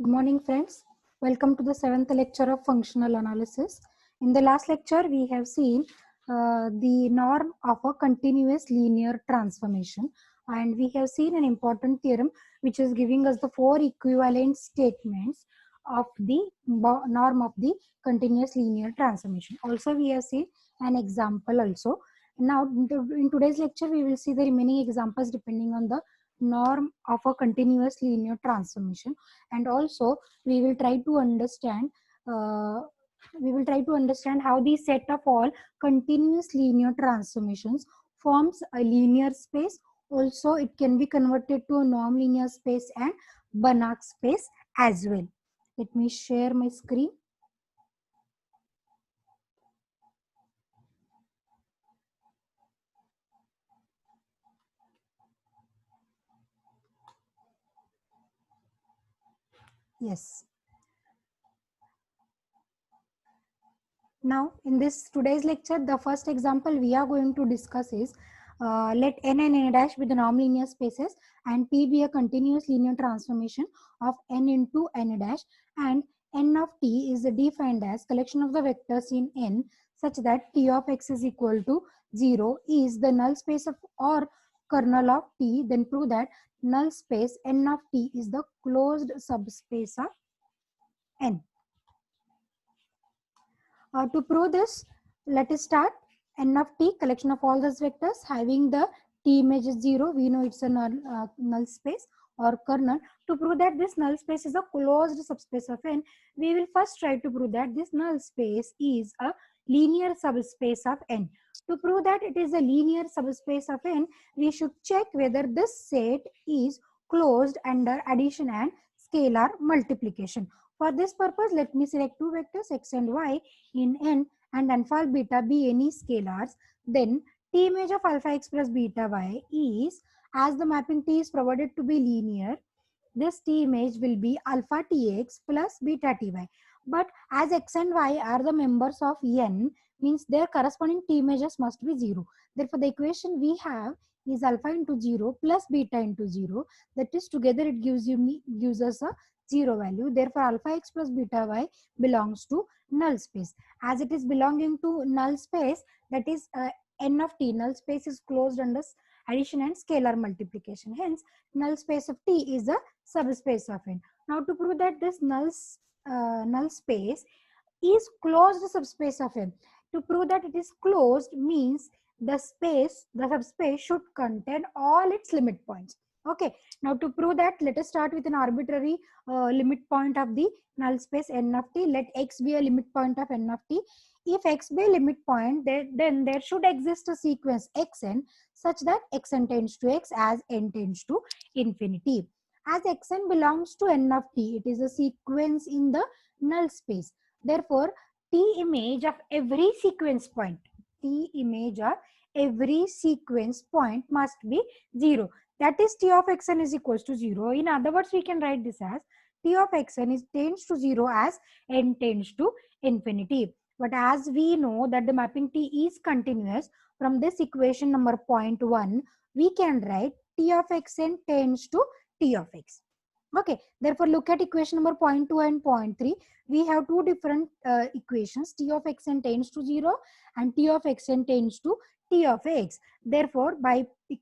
Good morning, friends. Welcome to the seventh lecture of functional analysis. In the last lecture, we have seen the norm of a continuous linear transformation, and we have seen an important theorem which is giving us the four equivalent statements of the norm of the continuous linear transformation. Also, we have seen an example also. Now, in today's lecture, we will see the remaining examples depending on the norm of a continuous linear transformation, and also we will try to understand uh, how the set of all continuous linear transformations forms a linear space. Also, it can be converted to a non-linear space and Banach space as well. Let me share my screen. Yes. Now, in this today's lecture, the first example we are going to discuss is let n and n dash be the non-linear spaces and T be a continuous linear transformation of n into n dash, and n of T is defined as collection of the vectors in n such that T of x is equal to 0 is the null space of or kernel of T. Then prove that null space n of T is the closed subspace of n. To prove this, let us start. N of T, collection of all those vectors having the T image is 0. We know it's a null space or kernel. To prove that this null space is a closed subspace of N, we will first try to prove that this null space is a linear subspace of N. To prove that it is a linear subspace of N, we should check whether this set is closed under addition and scalar multiplication. For this purpose, let me select two vectors x and y in n and alpha beta be any scalars. Then T image of alpha x plus beta y is, as the mapping T is provided to be linear, this T image will be alpha Tx plus beta Ty. But as x and y are the members of n, means their corresponding T images must be 0. Therefore, the equation we have is alpha into 0 plus beta into 0. That is, together it gives us a 0 value. Therefore, alpha x plus beta y belongs to null space. As it is belonging to null space, that is n of T, null space is closed under addition and scalar multiplication. Hence, null space of T is a subspace of n. Now, to prove that this null space is closed subspace of n, to prove that it is closed means the subspace should contain all its limit points. Okay. Now, to prove that, let us start with an arbitrary limit point of the null space n of T. Let x be a limit point of n of T. If x be a limit point, then there should exist a sequence xn such that xn tends to x as n tends to infinity. As xn belongs to n of T, it is a sequence in the null space. Therefore, T image of every sequence point, T image of every sequence point must be 0. That is, T of xn is equals to 0. In other words, we can write this as T of xn tends to 0 as n tends to infinity. But as we know that the mapping T is continuous, from this equation number 0.1, we can write T of xn tends to T of x. Okay, therefore look at equation number 0.2 and 0.3. We have two different equations. T of xn tends to 0 and T of xn tends to T of x. Therefore,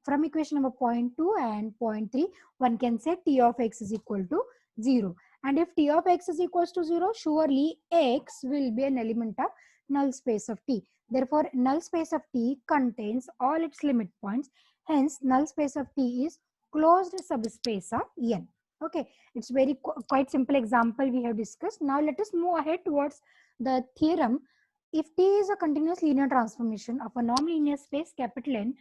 from equation number 0.2 and 0.3, one can say T of x is equal to 0. And if T of x is equals to 0, surely x will be an element of null space of T. Therefore, null space of T contains all its limit points. Hence, null space of T is closed subspace of n. Okay, it's very quite simple example we have discussed. Now, let us move ahead towards the theorem. If T is a continuous linear transformation of a non-linear space capital N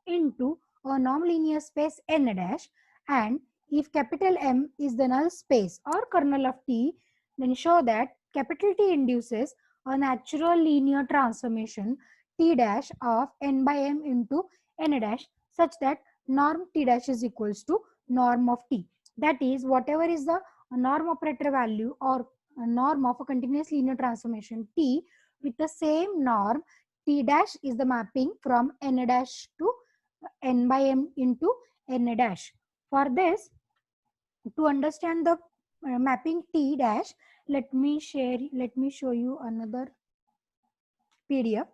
into a non-linear space n dash, and if capital M is the null space or kernel of T, then show that capital T induces a natural linear transformation T dash of n by M into n dash such that norm T dash is equals to norm of T. That is, whatever is the norm operator value or norm of a continuous linear transformation T, with the same norm, T dash is the mapping from n dash to n by M into n dash. For this, to understand the mapping T dash. Let me show you another PDF.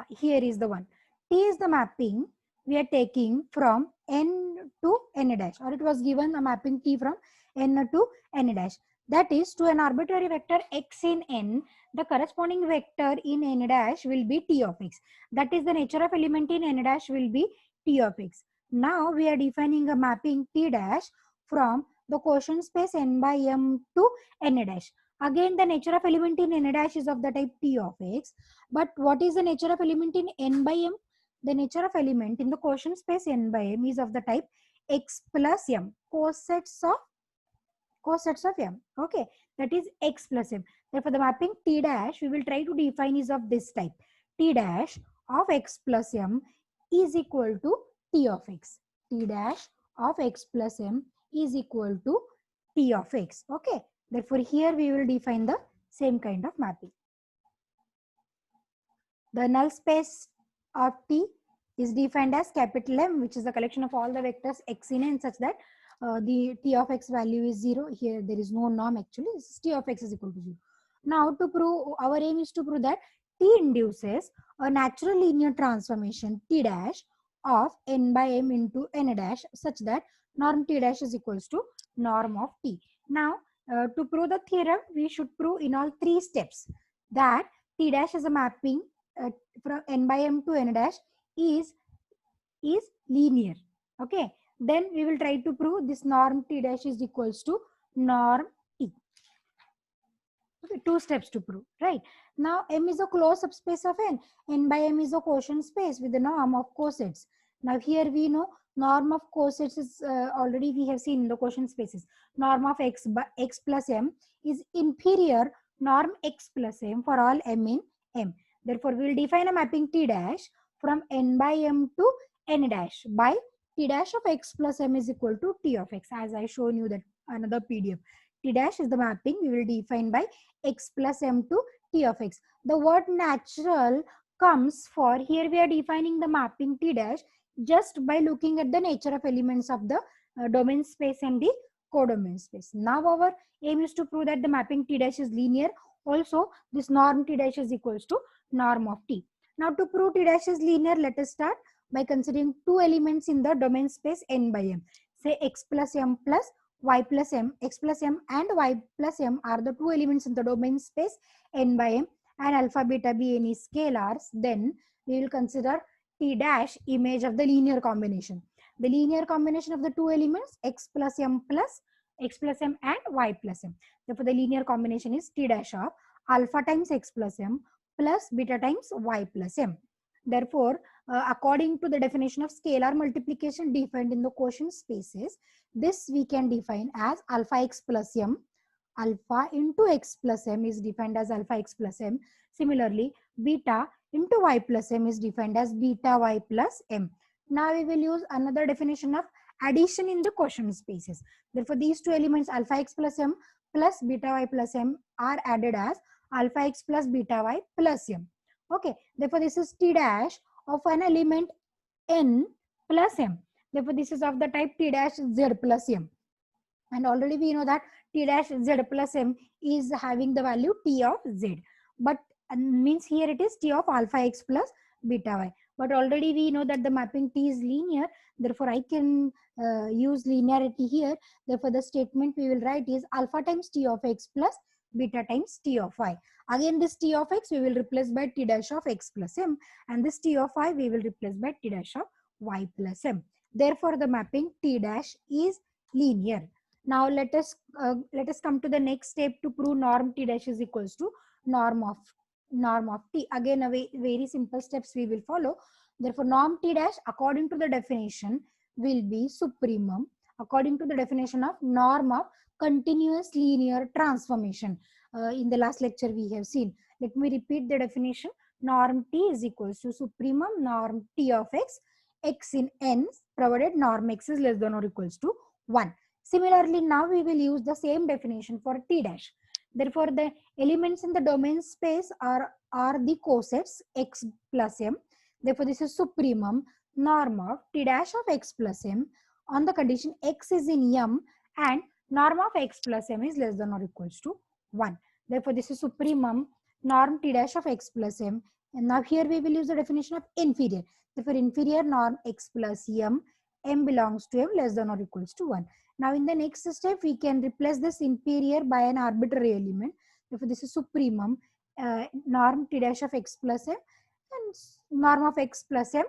Here is the one. T is the mapping we are taking from n to n dash, or it was given a mapping T from n to n dash. That is, to an arbitrary vector x in n, the corresponding vector in n dash will be T of x. That is, the nature of element in n dash will be T of x. Now we are defining a mapping T dash from the quotient space n by m to n dash. Again, the nature of element in n dash is of the type T of x. But what is the nature of element in n by m? The nature of element in the quotient space n by m is of the type x plus m, cosets of m. Okay, that is x plus m. Therefore, the mapping T dash we will try to define is of this type. T dash of x plus m is equal to T of x. T dash of x plus m is equal to T of x. Okay, therefore here we will define the same kind of mapping. The null space of T is defined as capital M, which is the collection of all the vectors x in n such that the T of x value is 0. Here there is no norm actually. T of x is equal to 0. Now to prove, our aim is to prove that T induces a natural linear transformation T dash of n by m into n dash such that norm T dash is equals to norm of T. Now to prove the theorem, we should prove in all 3 steps that T dash is a mapping from n by m to n dash is linear. Okay, then we will try to prove this norm T dash is equals to norm T. Okay, 2 steps to prove, right? Now M is a closed subspace of n by m is a quotient space with the norm of cosets. Now here we know norm of cosets is already we have seen in the quotient spaces. Norm of x by x plus m is inferior norm x plus m for all m in m. Therefore, we will define a mapping T dash from n by m to n dash by T dash of x plus m is equal to T of x, as I shown you that another PDF. T dash is the mapping we will define by x plus m to T of x. The word natural comes for, here we are defining the mapping T dash just by looking at the nature of elements of the domain space and the codomain space. Now our aim is to prove that the mapping T dash is linear. Also, this norm T dash is equals to norm of T. Now to prove T dash is linear, let us start by considering 2 elements in the domain space n by m. Say x plus m plus y plus m. X plus m and y plus m are the 2 elements in the domain space n by m, and alpha beta be any scalars. Then we will consider T dash image of the linear combination. The linear combination of the 2 elements x plus m and y plus m. Therefore, the linear combination is T dash of alpha times x plus m plus beta times y plus m. Therefore, according to the definition of scalar multiplication defined in the quotient spaces, this we can define as alpha x plus m. Alpha into x plus m is defined as alpha x plus m. Similarly, beta into y plus m is defined as beta y plus m. Now we will use another definition of addition in the quotient spaces. Therefore, these 2 elements alpha x plus m plus beta y plus m are added as alpha x plus beta y plus m. Okay, therefore this is T dash of an element n plus m. Therefore, this is of the type T dash z plus m. And already we know that T dash z plus m is having the value T of z. But means here it is T of alpha x plus beta y. But already we know that the mapping T is linear. Therefore, I can use linearity here. Therefore, the statement we will write is alpha times T of x plus beta times T of y. Again, this T of x we will replace by T dash of x plus m, and this T of y we will replace by T dash of y plus m. Therefore, the mapping T dash is linear. Now let us come to the next step to prove norm T dash is equals to norm of T. Again, a very simple steps we will follow. Therefore, norm T dash according to the definition will be supremum according to the definition of norm of continuous linear transformation. In the last lecture we have seen. Let me repeat the definition. Norm T is equals to supremum norm T of x in n provided norm x is less than or equals to 1. Similarly, now we will use the same definition for T dash. Therefore, the elements in the domain space are the cosets x plus m. Therefore, this is supremum norm of T dash of x plus m on the condition x is in m and norm of x plus m is less than or equals to 1. Therefore, this is supremum norm t dash of x plus m. And now here we will use the definition of inferior. Therefore, inferior norm x plus m belongs to m less than or equals to 1. Now, in the next step, we can replace this inferior by an arbitrary element. Therefore, this is supremum norm t dash of x plus m and norm of x plus m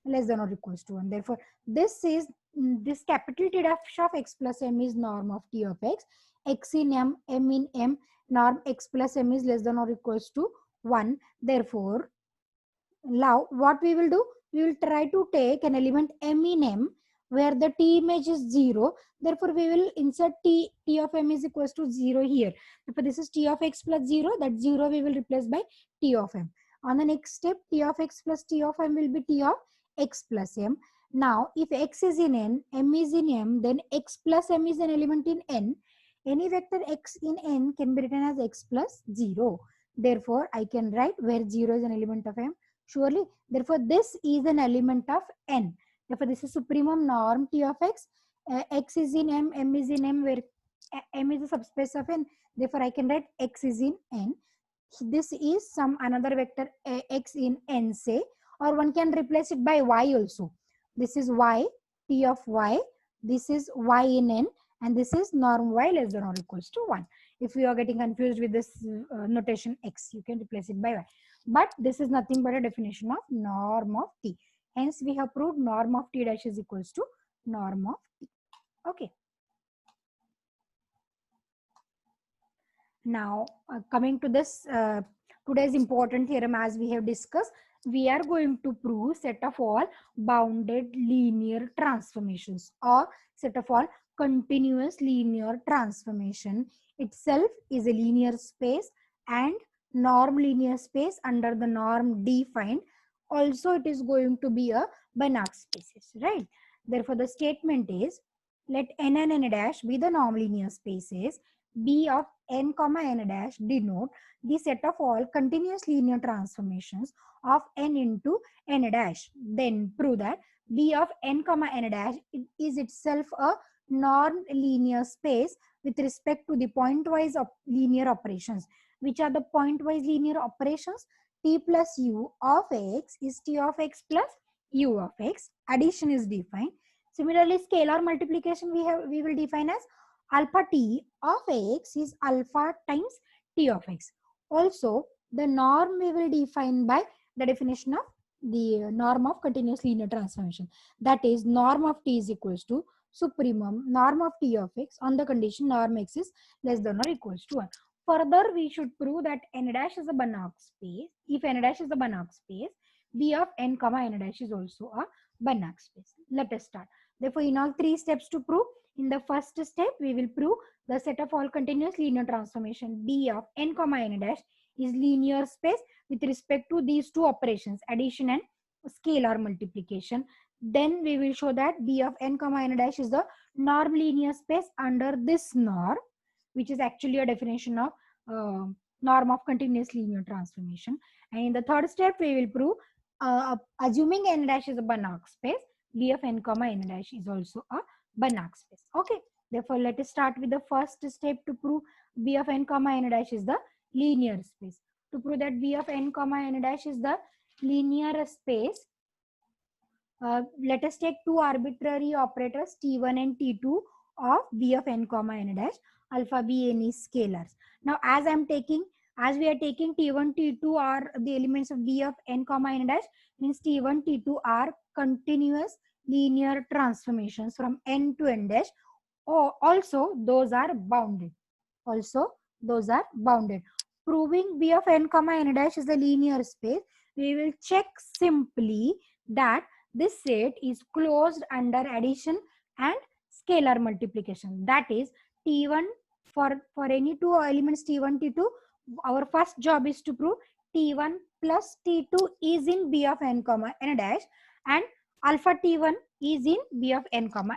less than or equals to 1. Therefore, this capital T dash of x plus m is norm of t of x in m in m, norm x plus m is less than or equals to 1. Therefore, now what we will do, we will try to take an element m in m where the t image is 0. Therefore, we will insert t of m is equals to 0 here. Therefore, this is t of x plus 0. That 0 we will replace by t of m. On the next step, t of x plus t of m will be t of x plus m. Now, if x is in n, m is in m, then x plus m is an element in n. Any vector x in n can be written as x plus 0. Therefore, I can write where 0 is an element of m. Surely, therefore, this is an element of n. Therefore, this is supremum norm t of x. X is in m is in m, where m is a subspace of n. Therefore, I can write x is in n. This is some another vector x in n, say, or one can replace it by y also. This is y, t of y. This is y in n, and this is norm y less than or equals to 1. If you are getting confused with this notation x, you can replace it by y. But this is nothing but a definition of norm of t. Hence, we have proved norm of t dash is equals to norm of t. Okay. Now, coming to this today's important theorem, as we have discussed, we are going to prove set of all bounded linear transformations or set of all continuous linear transformation itself is a linear space and norm linear space under the norm defined. Also, it is going to be a Banach spaces, right? Therefore, the statement is let n and n dash be the norm linear spaces. B of n comma n dash denote the set of all continuous linear transformations of n into n dash. Then prove that B of n comma n dash is itself a non-linear space with respect to the pointwise linear operations. Which are the pointwise linear operations? T plus u of x is t of x plus u of x. Addition is defined. Similarly, scalar multiplication we will define as alpha t of x is alpha times t of x. Also, the norm we will define by the definition of the norm of continuous linear transformation. That is, norm of t is equals to supremum norm of t of x on the condition norm x is less than or equals to 1. Further, we should prove that n dash is a Banach space. If n dash is a Banach space, B of n comma n dash is also a Banach space. Let us start. Therefore, in all three steps to prove, in the first step, we will prove the set of all continuous linear transformation B of n comma n dash is linear space with respect to these two operations, addition and scalar multiplication. Then we will show that B of n comma n dash is the norm linear space under this norm, which is actually a definition of norm of continuous linear transformation. And in the third step, we will prove assuming n dash is a Banach space, B of n comma n dash is also a Banach space. Okay. Therefore, let us start with the first step to prove B of n comma n dash is the linear space. To prove that B of n comma n dash is the linear space, let us take two arbitrary operators T1 and T2 of B of n comma n dash. Alpha B n is scalars. Now, as we are taking T1, T2 are the elements of B of n comma n dash, means T1, T2 are continuous linear transformations from n to n dash. Also, those are bounded. Proving B of n comma n dash is a linear space, we will check simply that this set is closed under addition and scalar multiplication. That is, T1 for any two elements T1, T2, our first job is to prove T1 plus T2 is in B of n comma n dash and alpha T1 is in B of n comma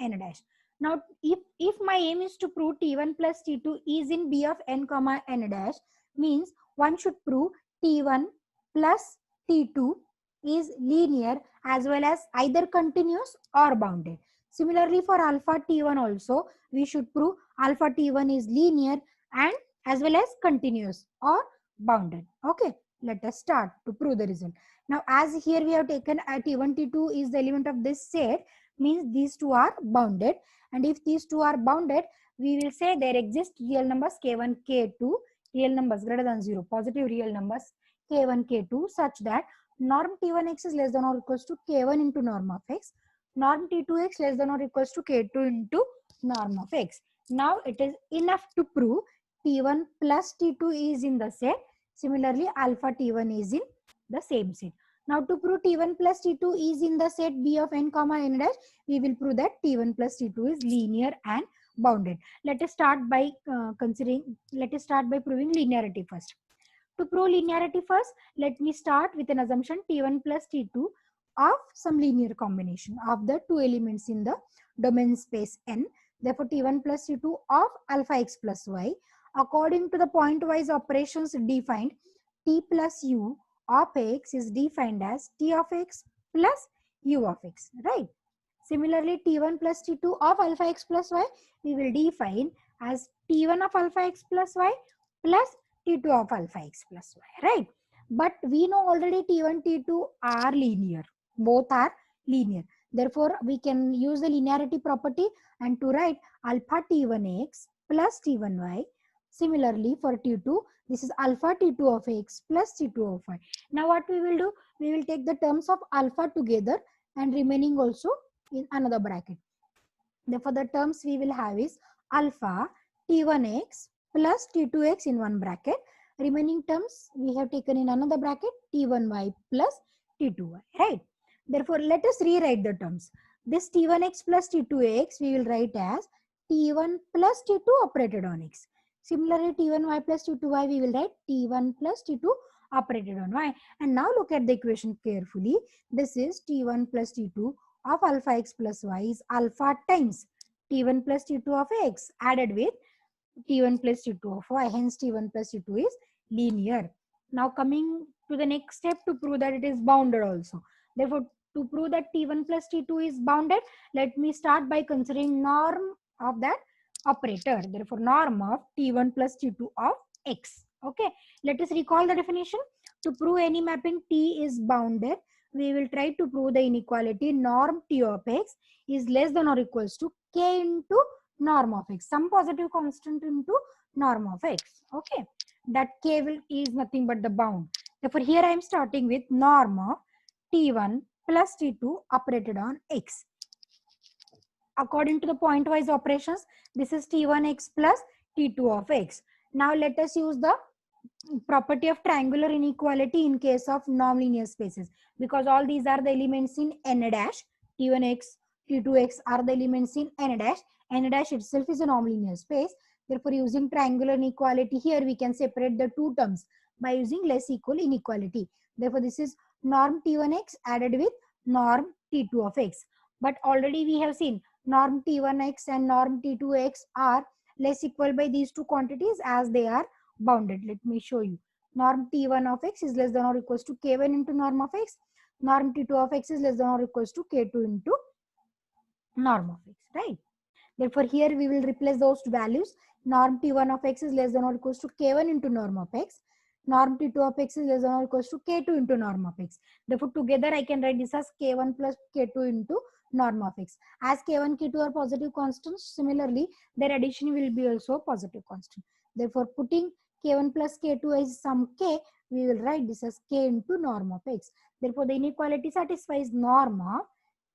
n dash. Now, if my aim is to prove T1 plus T2 is in B of n comma n dash, means one should prove T1 plus T2 is linear as well as either continuous or bounded. Similarly, for alpha T1 also, we should prove alpha T1 is linear and as well as continuous or bounded. Okay, let us start to prove the result. Now, as here we have taken T1, T2 is the element of this set, means these two are bounded. And if these two are bounded, we will say there exist real numbers K1, K2, real numbers greater than 0, positive real numbers K1, K2, such that norm T1x is less than or equals to K1 into norm of x, norm T2x less than or equals to K2 into norm of x. Now it is enough to prove T1 plus T2 is in the set. Similarly, alpha T1 is in the same set. Now to prove T1 plus T2 is in the set B of n comma n dash, we will prove that T1 plus T2 is linear and bounded. Let us start by proving linearity first. To prove linearity first, let me start with an assumption T1 plus T2 of some linear combination of the two elements in the domain space N. Therefore, T1 plus T2 of alpha x plus y. According to the pointwise operations defined, T plus U of x is defined as T of x plus U of x, right? Similarly, T1 plus T2 of alpha x plus y, we will define as T1 of alpha x plus y plus T2 of alpha x plus y, right? But we know already T1, T2 are linear. Both are linear. Therefore, we can use the linearity property and to write alpha T1x plus T1y. Similarly, for T2, this is alpha T2 of x plus T2 of y. Now, what we will do? We will take the terms of alpha together and remaining also in another bracket. Therefore, the terms we will have is alpha T1x plus T2x in one bracket. Remaining terms we have taken in another bracket T1y plus T2y, right? Therefore, let us rewrite the terms. This T1x plus T2x we will write as T1 plus T2 operated on x. Similarly, T1y plus T2y we will write T1 plus T2 operated on y. And now look at the equation carefully. This is T1 plus T2 of alpha x plus y is alpha times T1 plus T2 of x added with T1 plus T2 of y. Hence, T1 plus T2 is linear. Now, coming to the next step to prove that it is bounded also. Therefore, to prove that T1 plus T2 is bounded, let me start by considering norm of that operator. Therefore, norm of T1 plus T2 of x. Okay. Let us recall the definition. To prove any mapping T is bounded, we will try to prove the inequality norm T of x is less than or equals to k into norm of x, some positive constant into norm of x. Okay, that k is nothing but the bound. Therefore, here I am starting with norm of T1 plus T2 operated on x. According to the pointwise operations, this is T1x plus T2 of x. Now let us use the property of triangular inequality in case of non-linear spaces, because all these are the elements in n dash. T1x, T2x are the elements in n dash. N dash itself is a non-linear space. Therefore, using triangular inequality here, we can separate the two terms by using less equal inequality. Therefore, this is norm T1x added with norm T2 of x. But already we have seen norm T1x and norm T2x are less equal by these two quantities as they are bounded. Let me show you. Norm T1 of x is less than or equals to K1 into norm of x. Norm T2 of x is less than or equals to K2 into norm of x, right? Therefore, here we will replace those values. Norm T1 of x is less than or equals to K1 into norm of x. Norm T2 of x is less than or equals to K2 into norm of x. Therefore, together I can write this as K1 plus K2 into norm of x. As K1, K2 are positive constants, similarly, their addition will be also positive constant. Therefore, putting K1 plus K2 as some K, we will write this as K into norm of x. Therefore, the inequality satisfies norm of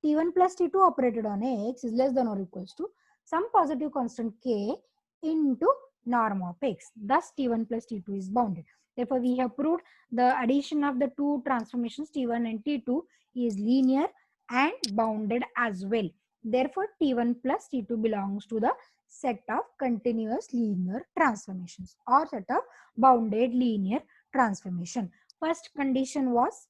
T1 plus T2 operated on x is less than or equals to some positive constant k into norm of x. Thus, T1 plus T2 is bounded. Therefore, we have proved the addition of the two transformations T1 and T2 is linear and bounded as well. Therefore, T1 plus T2 belongs to the set of continuous linear transformations or set of bounded linear transformation. First condition was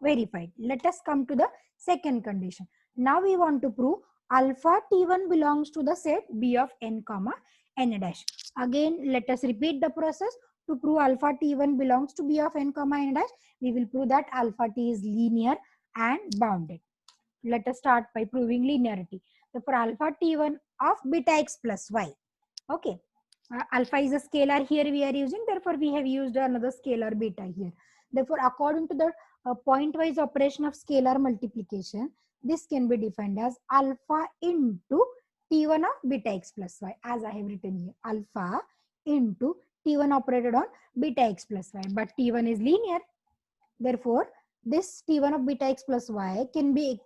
verified. Let us come to the second condition. Now we want to prove alpha T1 belongs to the set B of n comma n dash. Again, let us repeat the process. To prove alpha T1 belongs to B of n comma n dash, we will prove that alpha T is linear and bounded. Let us start by proving linearity. Therefore, alpha T1 of beta x plus y. Okay. Alpha is a scalar here we are using. Therefore, we have used another scalar beta here. Therefore, according to the point-wise operation of scalar multiplication, this can be defined as alpha into T1 of beta x plus y, as I have written here. Alpha into T1 operated on beta x plus y. But T1 is linear. Therefore, this T1 of beta x plus y can be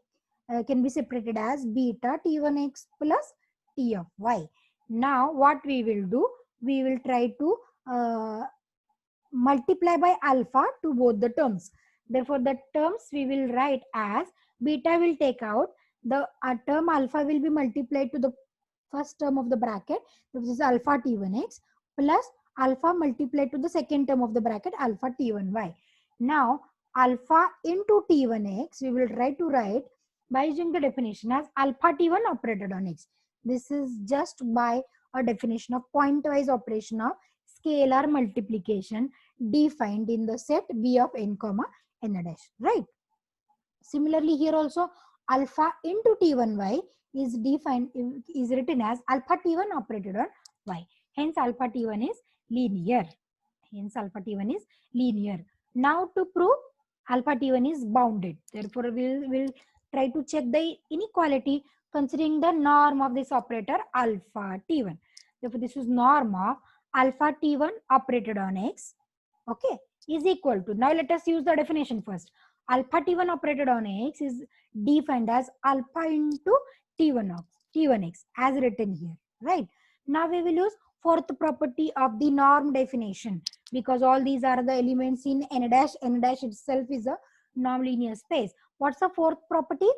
separated as beta T1x plus T of y. Now, what we will do? We will try to multiply by alpha to both the terms. Therefore, the terms we will write as beta will take out the term alpha will be multiplied to the first term of the bracket, which is alpha T1x plus alpha multiplied to the second term of the bracket alpha T1y. Now, alpha into T1x we will try to write by using the definition as alpha T1 operated on x. This is just by a definition of pointwise operation of scalar multiplication defined in the set B of n comma n dash, right? Similarly, here also alpha into T1y is defined, is written as alpha T1 operated on y. Hence, alpha T1 is linear. Hence, alpha T1 is linear. Now, to prove alpha T1 is bounded. Therefore, we'll try to check the inequality considering the norm of this operator alpha T1. Therefore, this is norm of alpha T1 operated on x, okay, is equal to, now let us use the definition first. Alpha T1 operated on x is defined as alpha into T1x as written here, right? Now we will use fourth property of the norm definition, because all these are the elements in n dash. N dash itself is a non-linear space. What's the fourth property?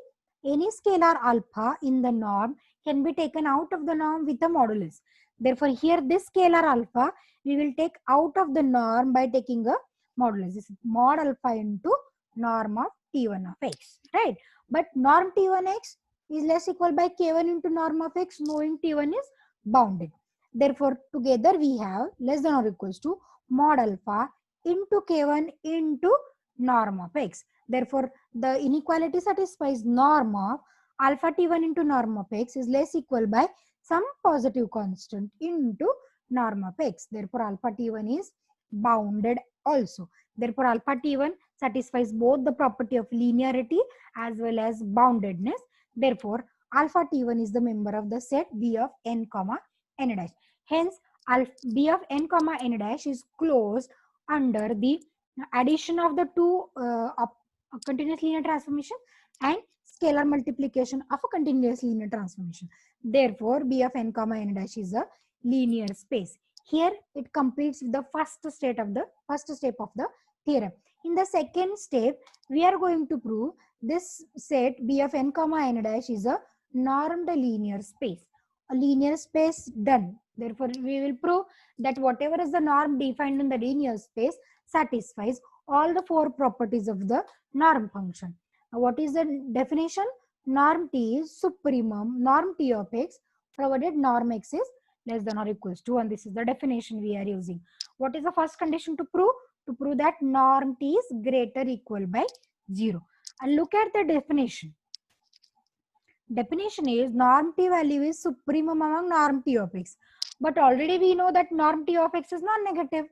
Any scalar alpha in the norm can be taken out of the norm with a modulus. Therefore, here this scalar alpha we will take out of the norm by taking a modulus. This is mod alpha into norm of T1 of x, right? But norm T1x is less equal by K1 into norm of x, knowing T1 is bounded. Therefore, together we have less than or equals to mod alpha into K1 into norm of x. Therefore, the inequality satisfies norm of alpha T1 into norm of x is less equal by some positive constant into norm of x. Therefore, alpha T1 is bounded also. Therefore, alpha T1 satisfies both the property of linearity as well as boundedness. Therefore, alpha T1 is the member of the set B of n comma n dash. Hence, B of n comma n dash is closed under the addition of the two continuous linear transformation and scalar multiplication of a continuous linear transformation. Therefore, B of n comma n dash is a linear space. Here it completes the first step of the theorem. In the second step, we are going to prove this set B of n comma n dash is a normed linear space. A linear space done. Therefore, we will prove that whatever is the norm defined in the linear space satisfies all the four properties of the norm function. Now, what is the definition? Norm T is supremum norm T of x provided norm x is less than or equals to, and this is the definition we are using. What is the first condition to prove? To prove that norm T is greater equal by 0. And look at the definition. Definition is norm T value is supremum among norm T of x. But already we know that norm T of x is non-negative.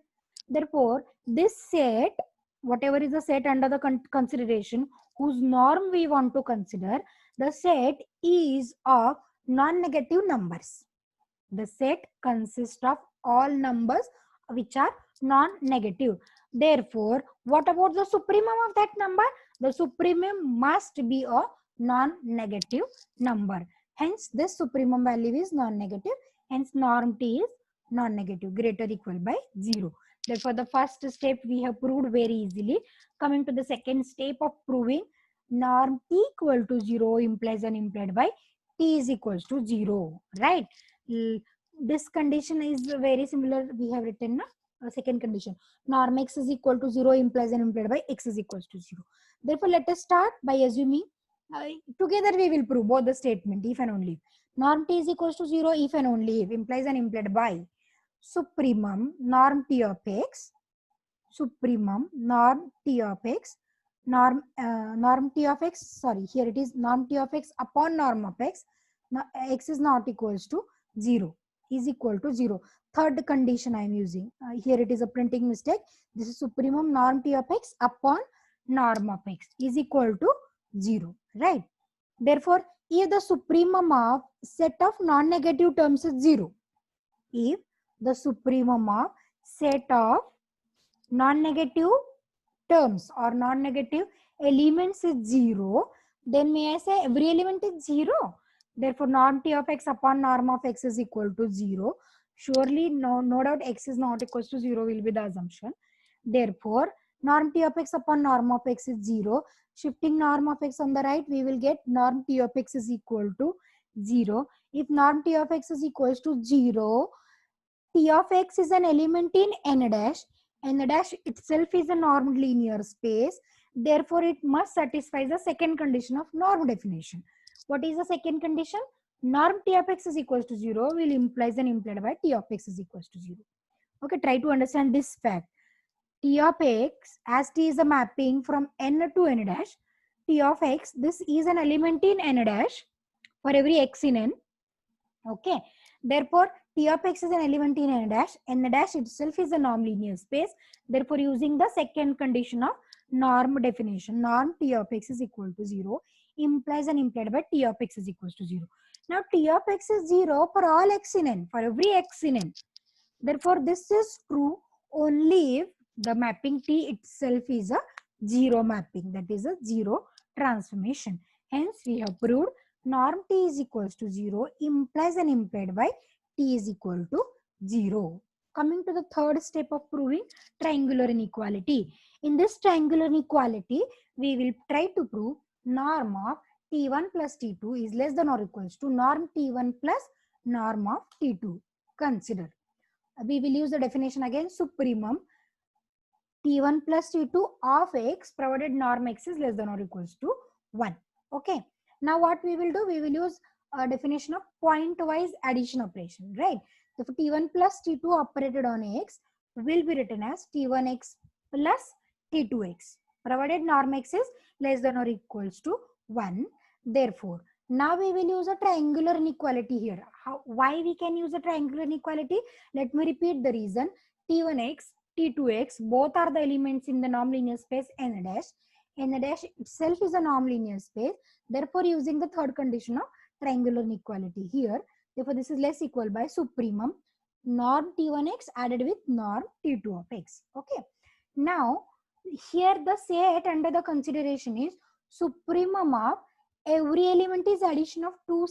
Therefore, this set, whatever is the set under the consideration, whose norm we want to consider, the set is of non-negative numbers. The set consists of all numbers which are non-negative. Therefore, what about the supremum of that number? The supremum must be a non-negative number. Hence, this supremum value is non-negative. Hence, norm T is non-negative, greater equal by 0. Therefore, the first step we have proved very easily. Coming to the second step of proving norm T equal to 0 implies and implied by T is equals to 0, right? This condition is very similar. We have written a second condition. Norm x is equal to 0 implies and implied by x is equals to 0. Therefore, let us start by assuming together we will prove both the statement if and only if. Norm T is equals to 0 if and only if implies and implied by supremum norm T of x, supremum norm T of x, norm T of x, sorry, here it is norm T of x upon norm of x, x is not equals to 0, is equal to 0. Third condition I am using. Here it is a printing mistake. This is supremum norm T of x upon norm of x is equal to 0, right? Therefore, if the supremum of set of non-negative terms is 0, if the supremum of set of non-negative terms or non-negative elements is 0, then may I say every element is 0. Therefore, norm T of x upon norm of x is equal to 0. Surely, no doubt x is not equal to 0 will be the assumption. Therefore, norm T of x upon norm of x is 0. Shifting norm of x on the right, we will get norm T of x is equal to 0. If norm T of x is equal to 0, T of x is an element in n dash. N dash itself is a normed linear space. Therefore, it must satisfy the second condition of norm definition. What is the second condition? Norm T of x is equal to 0 will implies and implied by T of x is equal to 0. Okay, try to understand this fact. T of x, as T is a mapping from n to n dash, T of x, this is an element in n dash for every x in n. Okay, therefore T of x is an element in n dash itself is a norm linear space. Therefore, using the second condition of norm definition, norm T of x is equal to 0 implies and implied by T of x is equal to 0. Now T of x is 0 for all x in n, for every x in n. Therefore, this is true only if the mapping T itself is a 0 mapping, that is a 0 transformation. Hence, we have proved norm T is equals to 0 implies and implied by T is equal to 0. Coming to the third step of proving triangular inequality. In this triangular inequality, we will try to prove norm of T1 plus T2 is less than or equals to norm T1 plus norm of T2. Consider. We will use the definition again, supremum T1 plus T2 of x provided norm x is less than or equals to 1. Okay. Now what we will do, we will use a definition of point-wise addition operation, right? So for T1 plus T2 operated on x will be written as T1x plus T2x provided norm x is less than or equals to 1. Therefore, now we will use a triangular inequality here. Why we can use a triangular inequality? Let me repeat the reason. T1x, T2x, both are the elements in the norm linear space n dash. N dash itself is a norm linear space. Therefore, using the third condition of triangular inequality here, therefore this is less equal by supremum norm T1x added with norm T2 of x. Okay. Now, here the set under the consideration is supremum of every element is addition of two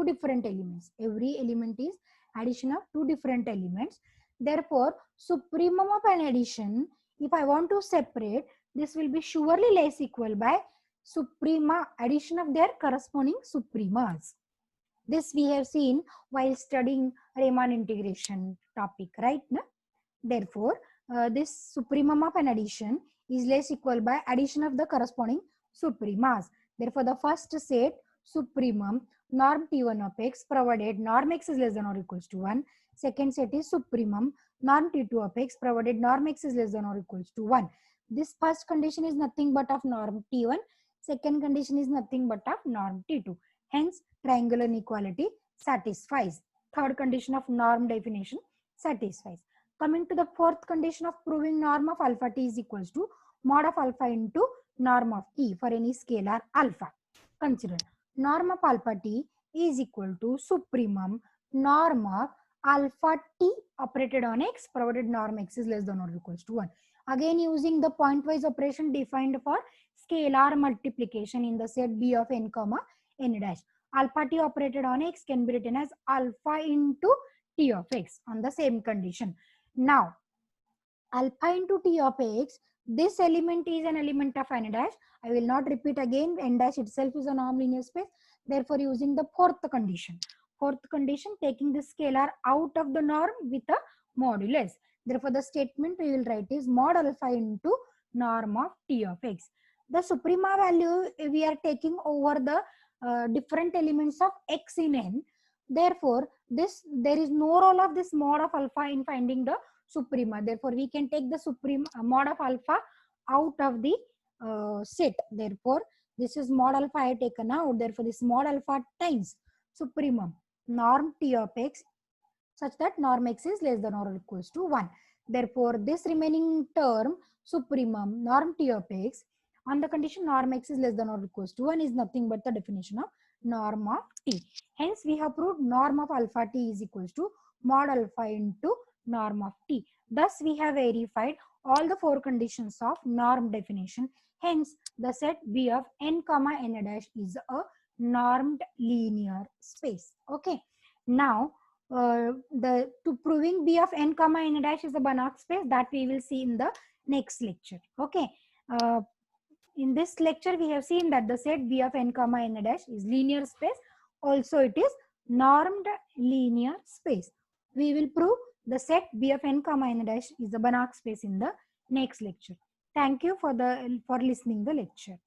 different elements. Every element is addition of two different elements. Therefore, supremum of an addition, if I want to separate, this will be surely less equal by suprema addition of their corresponding supremas. This we have seen while studying Riemann integration topic, right? No? Therefore, this supremum of an addition is less equal by addition of the corresponding supremas. Therefore, the first set supremum norm T1 of x provided norm x is less than or equals to 1. Second set is supremum norm T2 of x provided norm x is less than or equals to 1. This first condition is nothing but of norm T1. Second condition is nothing but of norm T2. Hence, triangular inequality satisfies. Third condition of norm definition satisfies. Coming to the fourth condition of proving norm of alpha t is equals to mod of alpha into norm of t for any scalar alpha. Consider norm of alpha t is equal to supremum norm of alpha t operated on x provided norm x is less than or equals to 1. Again, using the pointwise operation defined for scalar multiplication in the set B of n comma n dash. Alpha t operated on x can be written as alpha into t of x on the same condition. Now, alpha into t of x, this element is an element of n dash. I will not repeat again, n dash itself is a norm linear space. Therefore, using the fourth condition. Fourth condition, taking the scalar out of the norm with a modulus. Therefore, the statement we will write is mod alpha into norm of t of x. The suprema value we are taking over the different elements of x in n. Therefore, there is no role of this mod of alpha in finding the suprema. Therefore, we can take the supreme mod of alpha out of the set. Therefore, this is mod alpha I have taken out. Therefore, this mod alpha times supremum norm T of x such that norm x is less than or equals to 1. Therefore, this remaining term supremum norm T of x on the condition norm x is less than or equals to 1 is nothing but the definition of norm of T. Hence, we have proved norm of alpha T is equals to mod alpha into norm of T. Thus, we have verified all the four conditions of norm definition. Hence, the set B of n comma n dash is a normed linear space. Okay. Now, to proving B of n comma n dash is a Banach space, that we will see in the next lecture. Okay. In this lecture, we have seen that the set B of n comma n dash is linear space. Also, it is normed linear space. We will prove the set B of n comma n dash is a Banach space in the next lecture. Thank you for listening the lecture.